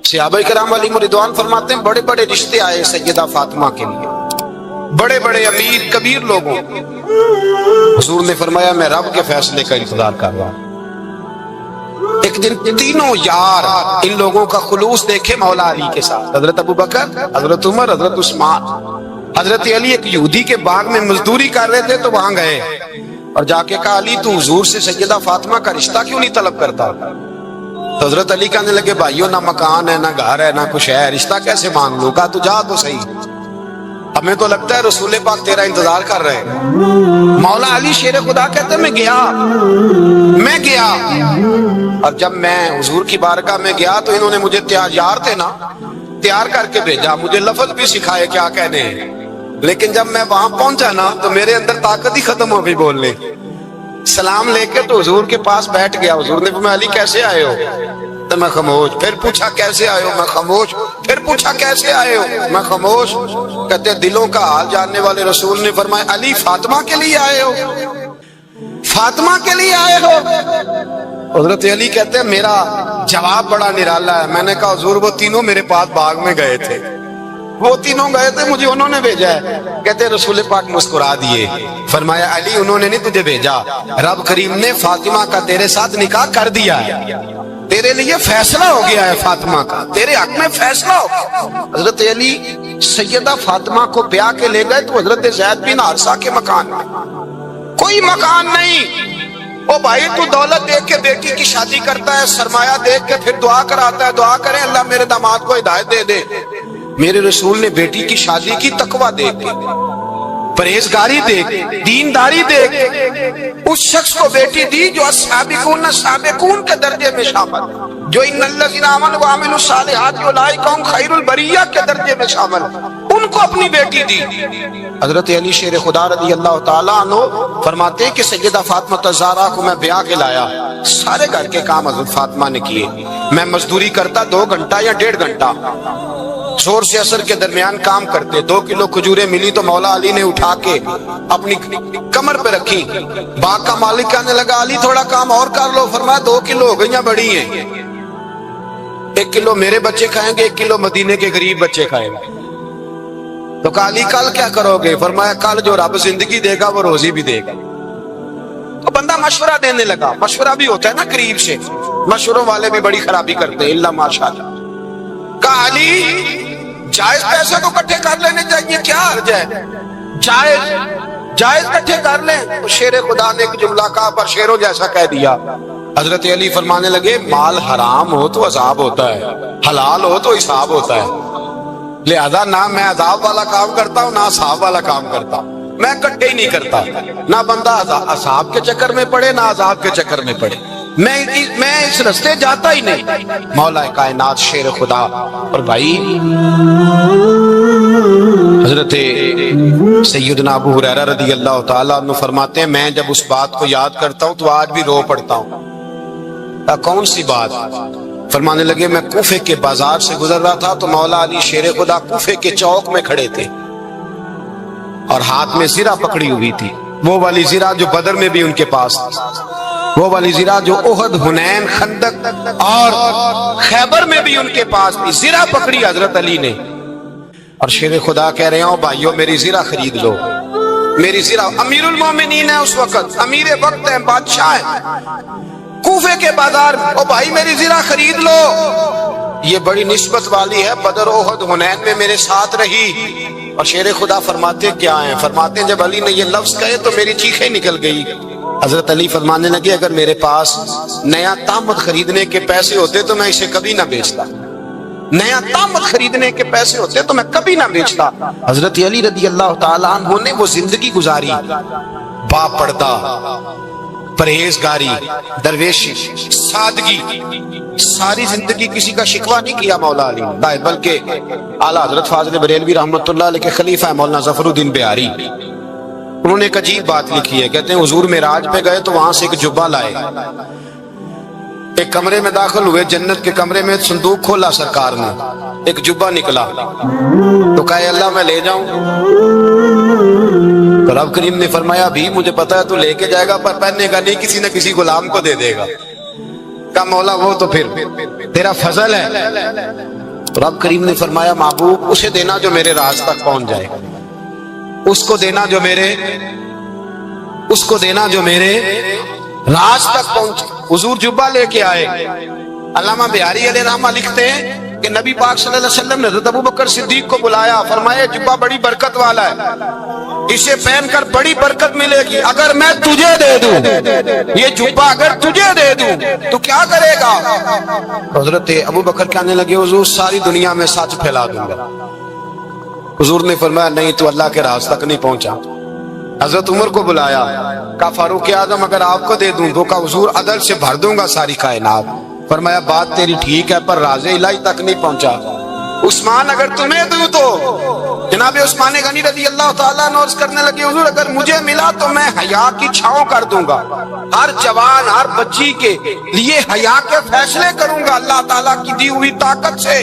صحابہ کرام علیہم رضوان فرماتے ہیں بڑے بڑے رشتے آئے سیدہ فاطمہ کے لیے، بڑے بڑے امیر کبیر لوگوں۔ حضور نے فرمایا میں رب کے فیصلے کا انتظار کر رہا ہوں۔ ایک دن تینوں یار ان لوگوں کا خلوص دیکھے مولا علی کے ساتھ، حضرت ابوبکر، حضرت عمر، حضرت عثمان، حضرت علی ایک یہودی کے باغ میں مزدوری کر رہے تھے تو وہاں گئے اور جا کے کہا علی تو حضور سے سیدہ فاطمہ کا رشتہ کیوں نہیں طلب کرتا؟ تو حضرت علی کہنے لگے بھائیو نہ مکان ہے نہ گھر ہے نہ کچھ ہے، رشتہ کیسے مانگ لوں؟ کہا تو جا تو صحیح، ہمیں تو لگتا ہے رسول پاک تیرا انتظار کر رہے ہیں۔ مولا علی شیر خدا کہتے ہیں میں گیا اور جب میں حضور کی بارگاہ میں گیا تو انہوں نے مجھے یار تھے نا تیار کر کے بھیجا، مجھے لفظ بھی سکھائے کیا کہنے ہیں، لیکن جب میں وہاں پہنچا نا تو میرے اندر طاقت ہی ختم ہو گئی بولنے۔ سلام لے کے تو حضور کے پاس بیٹھ گیا، حضور نے فرمایا علی کیسے آئے ہو؟ تو میں خاموش، پھر پوچھا کیسے آئے ہو؟ میں خاموش، پھر پوچھا کیسے آئے ہو؟ میں خاموش۔ کہتے دلوں کا حال جاننے والے رسول نے فرمایا علی فاطمہ کے لیے آئے ہو؟ فاطمہ کے لیے آئے ہو؟ حضرت علی کہتے ہیں میرا جواب بڑا نرالا ہے، میں نے کہا حضور وہ تینوں میرے پاس باغ میں گئے تھے، وہ تینوں گئے تھے، مجھے انہوں نے بھیجا ہے۔ کہتے رسول پاک مسکرا دیے، فرمایا علی انہوں نے نہیں تجھے بھیجا، رب کریم نے فاطمہ کا تیرے ساتھ نکاح کر دیا ہے، تیرے لیے فیصلہ ہو گیا ہے فاطمہ کا، تیرے حق میں فیصلہ ہو گیا۔ حضرت علی سیدہ فاطمہ کو بیاہ کے لے گئے تو حضرت زید بن حارثہ کے مکان میں کوئی مکان نہیں۔ او بھائی تو دولت دیکھ کے بیٹی کی شادی کرتا ہے، سرمایہ دیکھ کے پھر دعا کراتا ہے، دعا کریں اللہ میرے داماد کو ہدایت دے دے۔ میرے رسول نے بیٹی کی شادی کی تقوی دیکھ کے، پرہیزگاری دیکھ، دینداری دیکھ اس شخص کو بیٹی دی جو السابقون سابقون کے درجے میں شامل، جو ان الذین آمنوا وعملوا الصالحات اولئک هم خیر البریہ کے درجے میں شامل، ان کو اپنی بیٹی دی۔ حضرت علی شیر خدا رضی اللہ تعالیٰ عنہ فرماتے ہیں کہ سیدہ فاطمہ الزہرا کو میں بیاہ کے لایا، سارے گھر کے کام حضرت فاطمہ نے کیے، میں مزدوری کرتا 2 گھنٹہ یا 1.5 گھنٹہ، زور سے عصر کے درمیان کام کرتے، 2 کلو کھجوریں ملی تو مولا علی نے اٹھا کے اپنی کمر پہ رکھی، باغ کا مالک کہنے لگا علی تھوڑا کام اور کر لو، فرمایا 2 کلو ہو گئیں بڑی ہیں، 1 کلو میرے بچے کھائیں گے، 1 کلو مدینے کے غریب بچے کھائیں گے۔ تو کہا علی کل کیا کرو گے؟ فرمایا کل جو رب زندگی دے گا وہ روزی بھی دے گا۔ تو بندہ مشورہ دینے لگا، مشورہ بھی ہوتا ہے نا قریب سے، مشوروں والے بھی بڑی خرابی کرتے ہیں اللہ ماشاءاللہ۔ کہا علی جائز پیسے تو کٹھے کر لینے چاہیے، کیا حرج ہے، جائز کٹھے کر لیں۔ تو شیر خدا نے ایک جملہ کہا پر شیروں جیسا کہہ دیا۔ حضرت علی فرمانے لگے مال حرام ہو تو عذاب ہوتا ہے، حلال ہو تو حساب ہوتا ہے، لہذا نہ میں عذاب والا کام کرتا ہوں نہ حساب والا کام کرتا ہوں، میں کٹھے ہی نہیں کرتا، نہ بندہ حساب کے چکر میں پڑے نہ عذاب کے چکر میں پڑے، میں اس رستے جاتا ہی نہیں۔ مولا کائنات شیر خدا۔ اور بھائی حضرت سیدنا ابو ہریرہ رضی اللہ تعالیٰ عنہ فرماتے ہیں میں جب اس بات کو یاد کرتا ہوں تو آج بھی رو پڑتا ہوں۔ کون سی بات؟ فرمانے لگے میں کوفے کے بازار سے گزر رہا تھا تو مولا علی شیر خدا کوفے کے چوک میں کھڑے تھے اور ہاتھ میں زرہ پکڑی ہوئی تھی، وہ والی زرہ جو بدر میں بھی ان کے پاس تھی، وہ والی زرہ جو احد، حنین، خندق اور خیبر میں بھی ان کے پاس تھی، زرہ پکڑی حضرت علی نے اور شیر خدا کہہ رہے ہوں بھائیو میری زرہ خرید لو، میری زرہ، امیر المومنین ہے اس وقت، امیر وقت ہے، بادشاہ ہے کوفے کے بازار میں، او بھائی میری زرہ خرید لو، یہ بڑی نسبت والی ہے، بدر، احد، حنین میں میرے ساتھ رہی۔ اور شیر خدا فرماتے کیا ہیں؟ فرماتے ہیں جب علی نے یہ لفظ کہے تو میری چیخیں نکل گئی۔ حضرت علی فرمانے لگے اگر میرے پاس نیا طامت خریدنے کے پیسے ہوتے تو میں اسے کبھی نہ بیچتا، نیا طامت خریدنے کے پیسے ہوتے تو میں کبھی نہ بیچتا۔ حضرت علی رضی اللہ تعالیٰ عنہ نے وہ زندگی گزاری، با پردہ، پرہیزگاری، درویشی، سادگی، ساری زندگی کسی کا شکوہ نہیں کیا مولا علی، بلکہ اعلیٰ حضرت فاضل بریلوی رحمۃ اللہ علیہ کے خلیفہ مولانا ظفر الدین بہاری، انہوں نے ایک عجیب بات لکھی ہے، کہتے ہیں حضور معراج پہ گئے تو وہاں سے ایک جبہ لائے، ایک کمرے میں داخل ہوئے، جنت کے کمرے میں صندوق کھولا سرکار نے، ایک جبہ نکلا تو کہا اللہ میں لے جاؤں؟ تو رب کریم نے فرمایا بھی مجھے پتا ہے تو لے کے جائے گا پر پہننے کا نہیں، کسی نہ کسی غلام کو دے دے گا۔ کہا مولا وہ تو پھر تیرا فضل ہے. رب کریم نے فرمایا محبوب اسے دینا جو میرے راز تک پہنچ جائے, اس کو دینا جو میرے راز تک پہنچے. حضور جبہ لے کے آئے. علامہ بہاری علیہ رحمہ لکھتے ہیں کہ نبی پاک صلی اللہ علیہ وسلم نے حضرت ابوبکر صدیق کو بلایا, فرمایا جبہ بڑی برکت والا ہے, اسے پہن کر بڑی برکت ملے گی. اگر میں تجھے دے دوں یہ جبہ, اگر تجھے دے دوں تو کیا کرے گا؟ حضرت ابوبکر کہنے لگے حضور ساری دنیا میں سچ پھیلا دوں گا. حضور نے فرمایا نہیں تو اللہ کے راز تک نہیں پہنچا. حضرت عمر کو بلایا, کہا فاروق اعظم اگر آپ کو دے دوں تو کہا حضور عدل سے بھر دوں گا ساری کائنات. فرمایا بات تیری ٹھیک ہے پر راز الہی تک نہیں پہنچا. عثمان اگر تمہیں دوں تو جناب عثمان غنی رضی اللہ تعالیٰ نوز کرنے لگے حضور اگر مجھے ملا تو میں حیا کی چھاؤں کر دوں گا, ہر جوان ہر بچی کے لیے حیا کے فیصلے کروں گا اللہ تعالیٰ کی دی ہوئی طاقت سے.